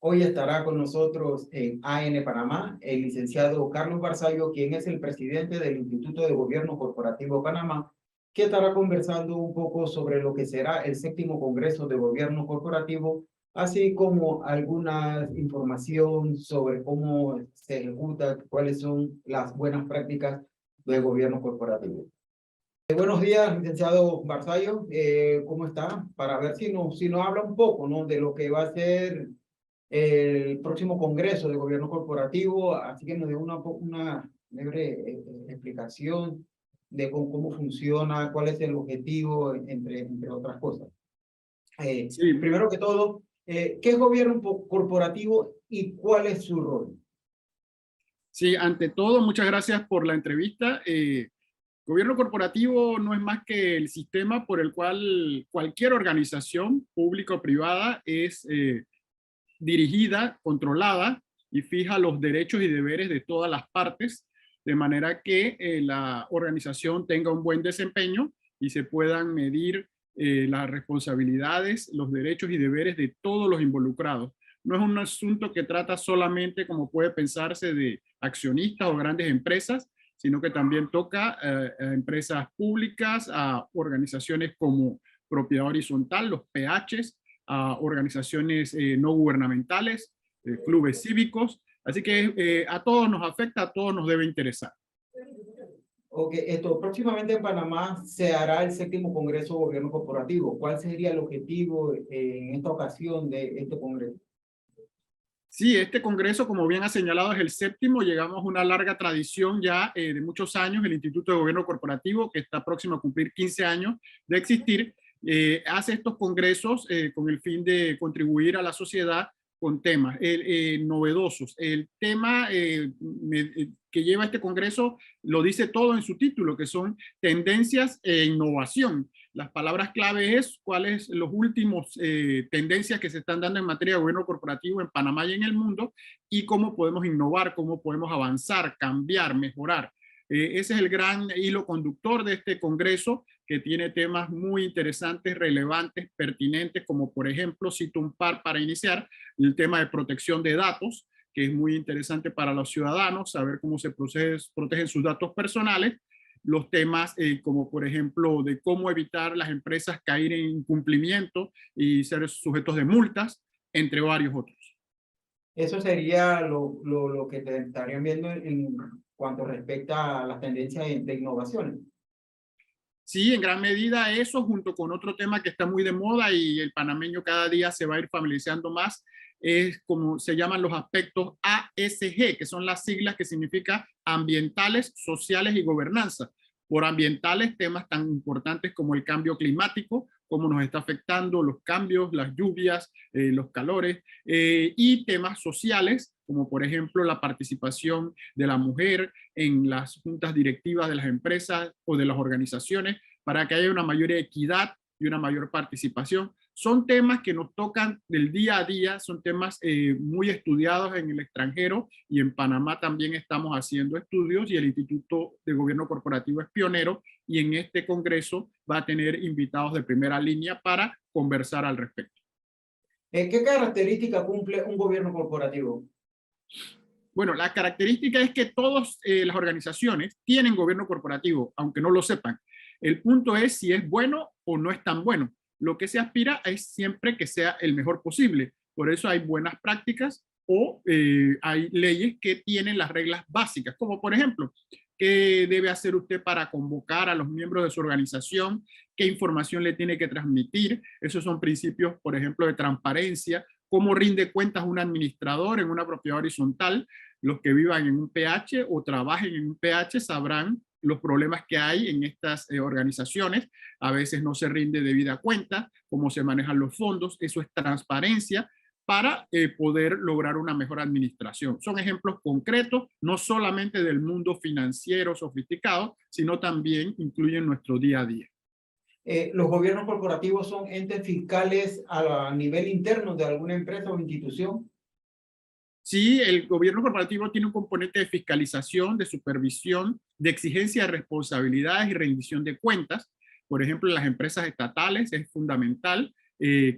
Hoy estará con nosotros en AN Panamá el licenciado Carlos Barzallo, quien es el presidente del Instituto de Gobierno Corporativo Panamá, que estará conversando un poco sobre lo que será el 7º Congreso de Gobierno Corporativo, así como alguna información sobre cómo se ejecuta, cuáles son las buenas prácticas del gobierno corporativo. Buenos días, licenciado Barzallo. ¿Cómo está? Para ver si nos habla un poco, ¿no?, de lo que va a ser el próximo Congreso de Gobierno Corporativo, así que nos dé una breve explicación de cómo funciona, cuál es el objetivo, entre otras cosas. Sí, Primero que todo, ¿qué es gobierno corporativo y cuál es su rol? sí, ante todo, muchas gracias por la entrevista. Gobierno corporativo no es más que el sistema por el cual cualquier organización pública o privada es dirigida, controlada y fija los derechos y deberes de todas las partes, de manera que la organización tenga un buen desempeño y se puedan medir las responsabilidades, los derechos y deberes de todos los involucrados. No es un asunto que trata solamente, como puede pensarse, de accionistas o grandes empresas, sino que también toca a empresas públicas, a organizaciones como propiedad horizontal, los PHs, a organizaciones no gubernamentales, clubes cívicos. Así que a todos nos afecta, a todos nos debe interesar. Ok, próximamente en Panamá se hará el 7º Congreso de Gobierno Corporativo. ¿Cuál sería el objetivo en esta ocasión de este Congreso? Sí, este congreso, como bien ha señalado, es el 7º. Llegamos a una larga tradición ya de muchos años. El Instituto de Gobierno Corporativo, que está próximo a cumplir 15 años de existir, hace estos congresos con el fin de contribuir a la sociedad con temas novedosos. El tema que lleva este congreso lo dice todo en su título, que son tendencias e innovación. Las palabras clave es cuáles los últimos tendencias que se están dando en materia de gobierno corporativo en Panamá y en el mundo, y cómo podemos innovar, cómo podemos avanzar, cambiar, mejorar. Ese es el gran hilo conductor de este congreso, que tiene temas muy interesantes, relevantes, pertinentes, como por ejemplo, cito un par para iniciar, el tema de protección de datos, que es muy interesante para los ciudadanos, saber cómo se protegen sus datos personales. Los temas como por ejemplo de cómo evitar las empresas caer en incumplimiento y ser sujetos de multas, entre varios otros. Eso sería lo que te estarían viendo en cuanto respecta a las tendencias de innovaciones. Sí, en gran medida eso, junto con otro tema que está muy de moda y el panameño cada día se va a ir familiarizando más, es como se llaman los aspectos ASG, que son las siglas que significa ambientales, sociales y gobernanza. Por ambientales, temas tan importantes como el cambio climático, cómo nos está afectando los cambios, las lluvias, los calores, y temas sociales, como por ejemplo la participación de la mujer en las juntas directivas de las empresas o de las organizaciones, para que haya una mayor equidad y una mayor participación. Son temas que nos tocan del día a día, son temas muy estudiados en el extranjero, y en Panamá también estamos haciendo estudios, y el Instituto de Gobierno Corporativo es pionero, y en este congreso va a tener invitados de primera línea para conversar al respecto. ¿Qué característica cumple un gobierno corporativo? Bueno, la característica es que todas las organizaciones tienen gobierno corporativo, aunque no lo sepan. El punto es si es bueno o no es tan bueno. Lo que se aspira es siempre que sea el mejor posible. Por eso hay buenas prácticas o hay leyes que tienen las reglas básicas, como por ejemplo, qué debe hacer usted para convocar a los miembros de su organización, qué información le tiene que transmitir. Esos son principios, por ejemplo, de transparencia, cómo rinde cuentas un administrador en una propiedad horizontal. Los que vivan en un PH o trabajen en un PH sabrán los problemas que hay en estas organizaciones. A veces no se rinde debida cuenta, cómo se manejan los fondos. Eso es transparencia para poder lograr una mejor administración. Son ejemplos concretos, no solamente del mundo financiero sofisticado, sino también incluyen nuestro día a día. ¿Los gobiernos corporativos son entes fiscales a nivel interno de alguna empresa o institución? Sí, el gobierno corporativo tiene un componente de fiscalización, de supervisión, de exigencia de responsabilidades y rendición de cuentas. Por ejemplo, en las empresas estatales es fundamental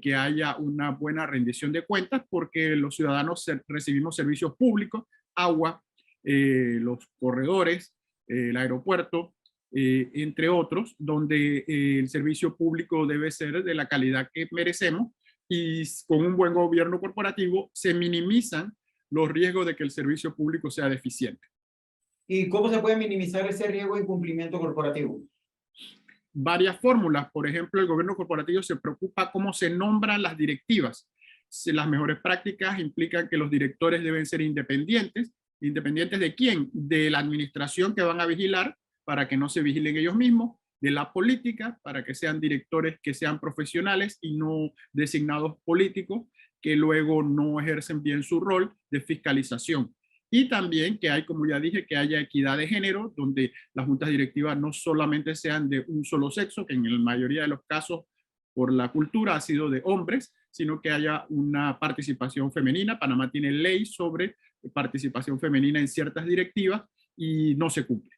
que haya una buena rendición de cuentas, porque los ciudadanos recibimos servicios públicos, agua, los corredores, el aeropuerto, entre otros, donde el servicio público debe ser de la calidad que merecemos, y con un buen gobierno corporativo se minimizan los riesgos de que el servicio público sea deficiente. ¿Y cómo se puede minimizar ese riesgo de incumplimiento corporativo? Varias fórmulas. Por ejemplo, el gobierno corporativo se preocupa cómo se nombran las directivas. Las mejores prácticas implican que los directores deben ser independientes. ¿Independientes de quién? De la administración que van a vigilar, para que no se vigilen ellos mismos, de la política, para que sean directores que sean profesionales y no designados políticos, que luego no ejercen bien su rol de fiscalización. Y también que hay, como ya dije, que haya equidad de género, donde las juntas directivas no solamente sean de un solo sexo, que en la mayoría de los casos por la cultura ha sido de hombres, sino que haya una participación femenina. Panamá tiene ley sobre participación femenina en ciertas directivas y no se cumple.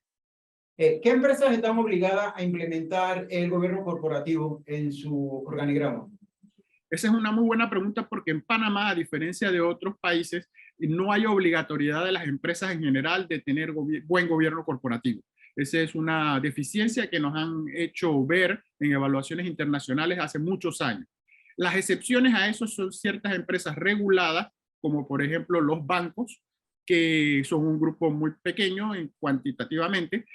¿Qué empresas están obligadas a implementar el gobierno corporativo en su organigrama? Esa es una muy buena pregunta, porque en Panamá, a diferencia de otros países, no hay obligatoriedad de las empresas en general de tener buen gobierno corporativo. Esa es una deficiencia que nos han hecho ver en evaluaciones internacionales hace muchos años. Las excepciones a eso son ciertas empresas reguladas, como por ejemplo los bancos, que son un grupo muy pequeño cuantitativamente,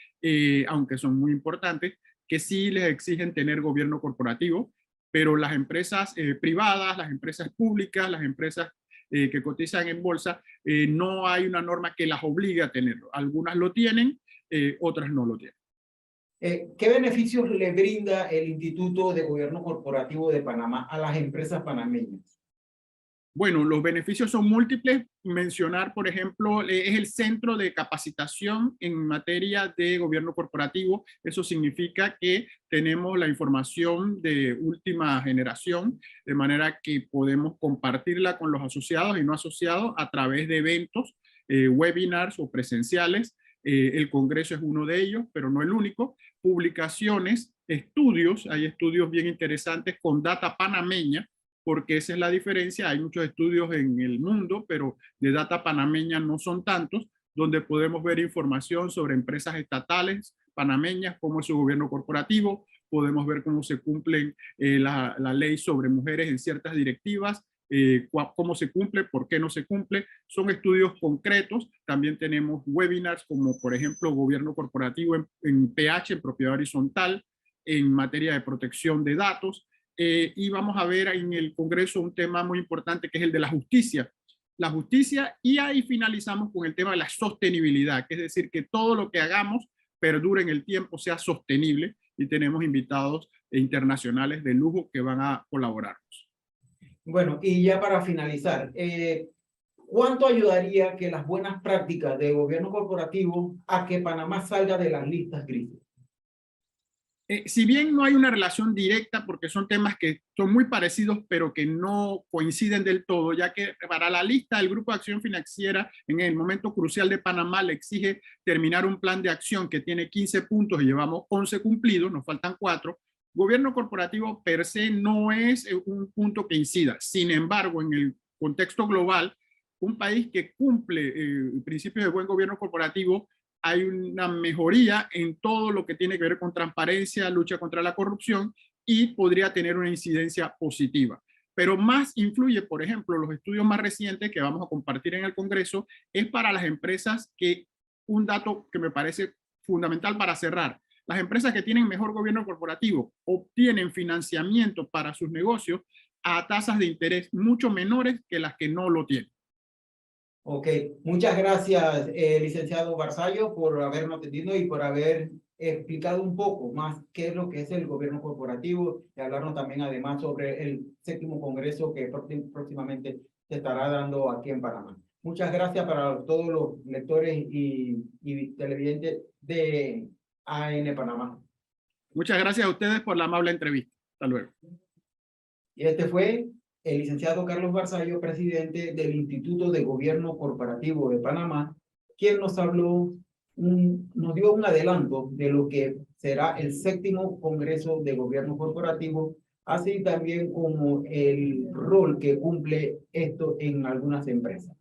aunque son muy importantes, que sí les exigen tener gobierno corporativo. Pero las empresas privadas, las empresas públicas, las empresas que cotizan en bolsa, no hay una norma que las obligue a tenerlo. Algunas lo tienen, otras no lo tienen. ¿Qué beneficios le brinda el Instituto de Gobierno Corporativo de Panamá a las empresas panameñas? Bueno, los beneficios son múltiples. Mencionar, por ejemplo, es el centro de capacitación en materia de gobierno corporativo. Eso significa que tenemos la información de última generación, de manera que podemos compartirla con los asociados y no asociados a través de eventos, webinars o presenciales. El Congreso es uno de ellos, pero no el único. Publicaciones, estudios, hay estudios bien interesantes con data panameña, porque esa es la diferencia. Hay muchos estudios en el mundo, pero de data panameña no son tantos, donde podemos ver información sobre empresas estatales panameñas, cómo es su gobierno corporativo, podemos ver cómo se cumple la ley sobre mujeres en ciertas directivas, cómo se cumple, por qué no se cumple. Son estudios concretos. También tenemos webinars como por ejemplo gobierno corporativo en PH, en propiedad horizontal, en materia de protección de datos. Y vamos a ver en el Congreso un tema muy importante, que es el de la justicia. La justicia, y ahí finalizamos con el tema de la sostenibilidad, que es decir, que todo lo que hagamos perdure en el tiempo, sea sostenible, y tenemos invitados internacionales de lujo que van a colaborarnos. Bueno, y ya para finalizar, ¿cuánto ayudaría que las buenas prácticas de gobierno corporativo a que Panamá salga de las listas grises? Si bien no hay una relación directa, porque son temas que son muy parecidos, pero que no coinciden del todo, ya que para la lista del Grupo de Acción Financiera, en el momento crucial de Panamá, le exige terminar un plan de acción que tiene 15 puntos y llevamos 11 cumplidos, nos faltan 4. Gobierno corporativo per se no es un punto que incida. Sin embargo, en el contexto global, un país que cumple principios de buen gobierno corporativo, hay una mejoría en todo lo que tiene que ver con transparencia, lucha contra la corrupción, y podría tener una incidencia positiva. Pero más influye, por ejemplo, los estudios más recientes que vamos a compartir en el Congreso, es para las empresas que, un dato que me parece fundamental para cerrar, las empresas que tienen mejor gobierno corporativo obtienen financiamiento para sus negocios a tasas de interés mucho menores que las que no lo tienen. Ok, muchas gracias, licenciado Barzallo, por habernos atendido y por haber explicado un poco más qué es lo que es el gobierno corporativo, y hablarnos también además sobre el 7º Congreso que próximamente se estará dando aquí en Panamá. Muchas gracias para todos los lectores y televidentes de AN Panamá. Muchas gracias a ustedes por la amable entrevista. Hasta luego. Y este fue el licenciado Carlos Barzallo, presidente del Instituto de Gobierno Corporativo de Panamá, quien nos habló, nos dio un adelanto de lo que será el 7º Congreso de Gobierno Corporativo así también como el rol que cumple esto en algunas empresas.